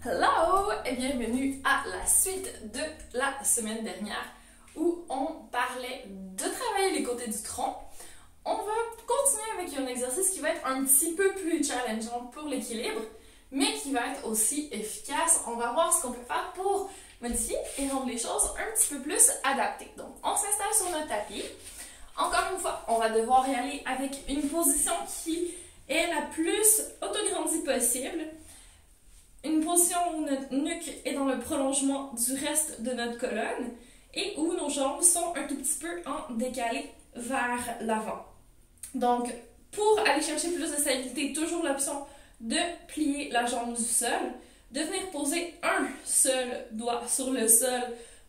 Hello et bienvenue à la suite de la semaine dernière où on parlait de travailler les côtés du tronc. On va continuer avec un exercice qui va être un petit peu plus challengeant pour l'équilibre, mais qui va être aussi efficace. On va voir ce qu'on peut faire pour modifier et rendre les choses un petit peu plus adaptées. Donc, on s'installe sur notre tapis. Encore une fois, on va devoir y aller avec une position qui est la plus autograndie possible. Une position où notre nuque est dans le prolongement du reste de notre colonne et où nos jambes sont un tout petit peu en décalé vers l'avant. Donc, pour aller chercher plus de stabilité, toujours l'option de plier la jambe du sol, de venir poser un seul doigt sur le sol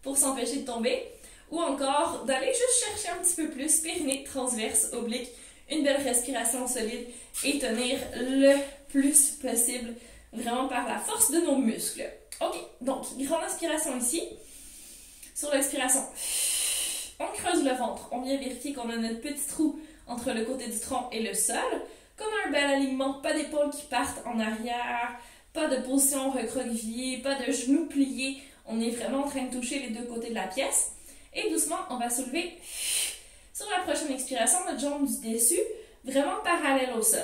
pour s'empêcher de tomber, ou encore d'aller juste chercher un petit peu plus, périnée, transverse, oblique, une belle respiration solide et tenir le plus possible vraiment par la force de nos muscles. Ok, donc grande inspiration ici. Sur l'expiration, on creuse le ventre. On vient vérifier qu'on a notre petit trou entre le côté du tronc et le sol, qu'on a un bel alignement, pas d'épaules qui partent en arrière, pas de position recroquevillée, pas de genoux pliés. On est vraiment en train de toucher les deux côtés de la pièce. Et doucement, on va soulever sur la prochaine expiration notre jambe du dessus, vraiment parallèle au sol.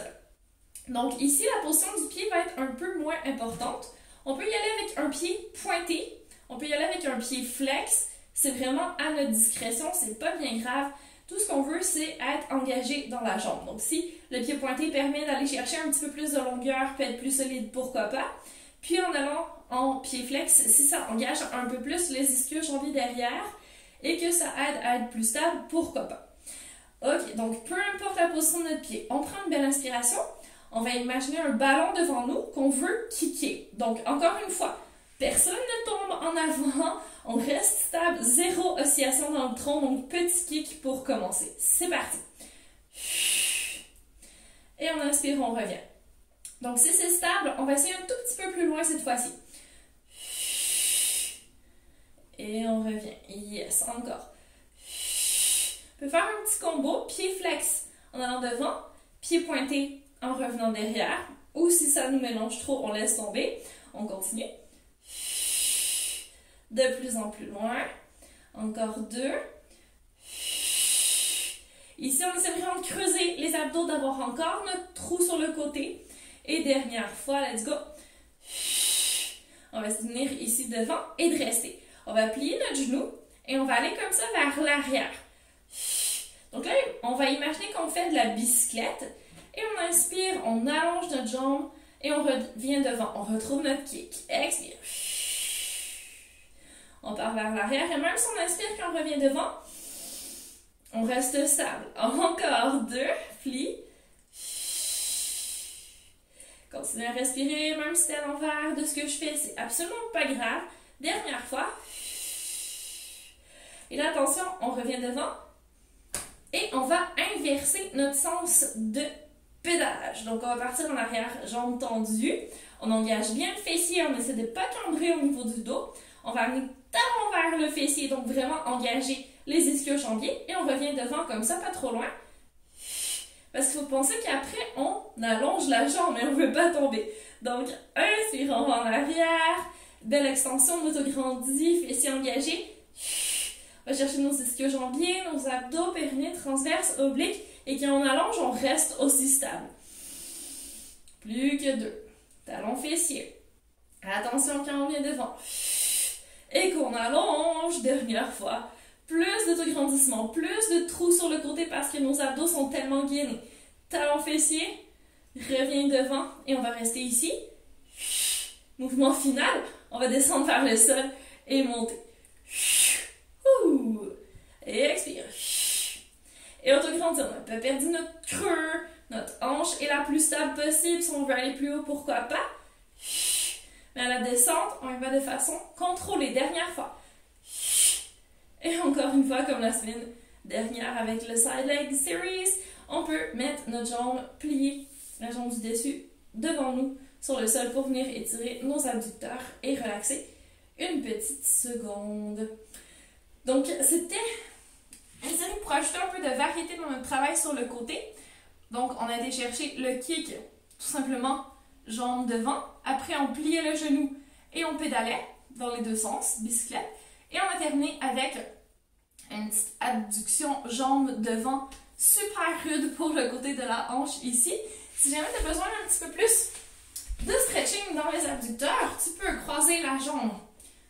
Donc ici, la position du pied va être un peu moins importante. On peut y aller avec un pied pointé, on peut y aller avec un pied flex. C'est vraiment à notre discrétion, c'est pas bien grave. Tout ce qu'on veut, c'est être engagé dans la jambe. Donc si le pied pointé permet d'aller chercher un petit peu plus de longueur, peut être plus solide, pourquoi pas. Puis en allant en pied flex, si ça engage un peu plus les ischio-jambiers derrière et que ça aide à être plus stable, pourquoi pas. Ok, donc peu importe la position de notre pied, on prend une belle inspiration. On va imaginer un ballon devant nous qu'on veut kicker. Donc, encore une fois, personne ne tombe en avant. On reste stable, zéro oscillation dans le tronc. Donc, petit kick pour commencer. C'est parti. Et on inspire, on revient. Donc, si c'est stable, on va essayer un tout petit peu plus loin cette fois-ci. Et on revient. Yes, encore. On peut faire un petit combo. Pied flex en allant devant. Pied pointé en revenant derrière, ou si ça nous mélange trop, on laisse tomber. On continue. De plus en plus loin. Encore 2. Ici, on essaie vraiment de creuser les abdos, d'avoir encore notre trou sur le côté. Et dernière fois, let's go. On va se tenir ici devant et de rester. On va plier notre genou et on va aller comme ça vers l'arrière. Donc là, on va imaginer qu'on fait de la bicyclette. Et on inspire, on allonge notre jambe et on revient devant. On retrouve notre kick. Expire. On part vers l'arrière et même si on inspire quand on revient devant, on reste stable. Encore 2. Plie. Continuez à respirer, même si c'est à l'envers de ce que je fais, c'est absolument pas grave. Dernière fois. Et là, attention, on revient devant. Et on va inverser notre sens de pédalage. Donc, on va partir en arrière, jambes tendues. On engage bien le fessier, on essaie de ne pas cambrer au niveau du dos. On va amener talon vers le fessier, donc vraiment engager les ischio-jambiers. Et on revient devant comme ça, pas trop loin. Parce qu'il faut penser qu'après, on allonge la jambe, mais on ne veut pas tomber. Donc, inspire, on va en arrière. Belle extension, autograndie, fessier engagé. On va chercher nos ischio-jambiers, nos abdos, périnée, transverse, oblique. Et quand on allonge, on reste aussi stable. Plus que 2. Talon fessier. Attention quand on vient devant. Et qu'on allonge, dernière fois. Plus d'autograndissement, plus de trous sur le côté parce que nos abdos sont tellement gainés. Talon fessier, reviens devant et on va rester ici. Mouvement final, on va descendre vers le sol et monter. Et expire. Et autograndir, on n'a pas perdu notre creux, notre hanche est la plus stable possible. Si on veut aller plus haut, pourquoi pas? Mais à la descente, on y va de façon contrôlée. Dernière fois. Et encore une fois, comme la semaine dernière avec le Side Leg Series, on peut mettre notre jambe pliée, la jambe du dessus, devant nous, sur le sol pour venir étirer nos abducteurs et relaxer une petite seconde. Donc, c'était une série pour ajouter un peu de variété dans notre travail sur le côté. Donc, on a été chercher le kick, tout simplement, jambes devant. Après, on pliait le genou et on pédalait dans les deux sens, bicyclette. Et on a terminé avec une petite abduction jambe devant, super rude pour le côté de la hanche ici. Si jamais tu as besoin d'un petit peu plus de stretching dans les abducteurs, tu peux croiser la jambe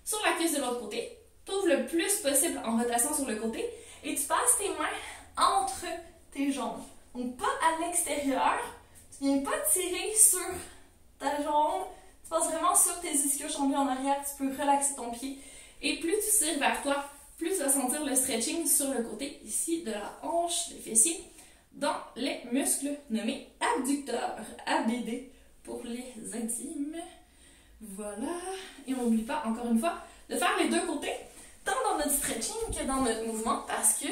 sur la cuisse de l'autre côté. T'ouvres le plus possible en rotation sur le côté et tu passes tes mains entre tes jambes. Donc pas à l'extérieur, tu viens pas tirer sur ta jambe, tu passes vraiment sur tes ischio-jambiers en arrière, tu peux relaxer ton pied. Et plus tu tires vers toi, plus tu vas sentir le stretching sur le côté ici de la hanche, des fessiers, dans les muscles nommés abducteurs, ABD pour les intimes. Voilà. Et on n'oublie pas, encore une fois, de faire les deux côtés, tant dans notre stretching que dans notre mouvement, parce que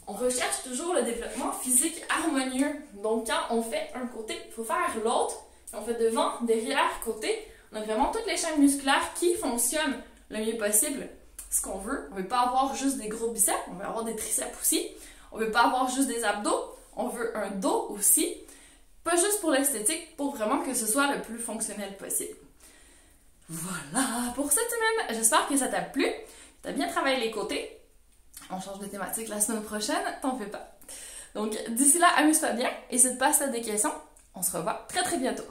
on recherche toujours le développement physique harmonieux. Donc, quand on fait un côté, il faut faire l'autre. On fait devant, derrière, côté. On a vraiment toutes les chaînes musculaires qui fonctionnent le mieux possible. Ce qu'on veut. On ne veut pas avoir juste des gros biceps, on veut avoir des triceps aussi. On ne veut pas avoir juste des abdos, on veut un dos aussi. Pas juste pour l'esthétique, pour vraiment que ce soit le plus fonctionnel possible. Voilà pour cette semaine. J'espère que ça t'a plu. Tu as bien travaillé les côtés. On change de thématique la semaine prochaine, t'en fais pas. Donc d'ici là, amuse-toi bien. N'hésite pas à te poser des questions. On se revoit très très bientôt.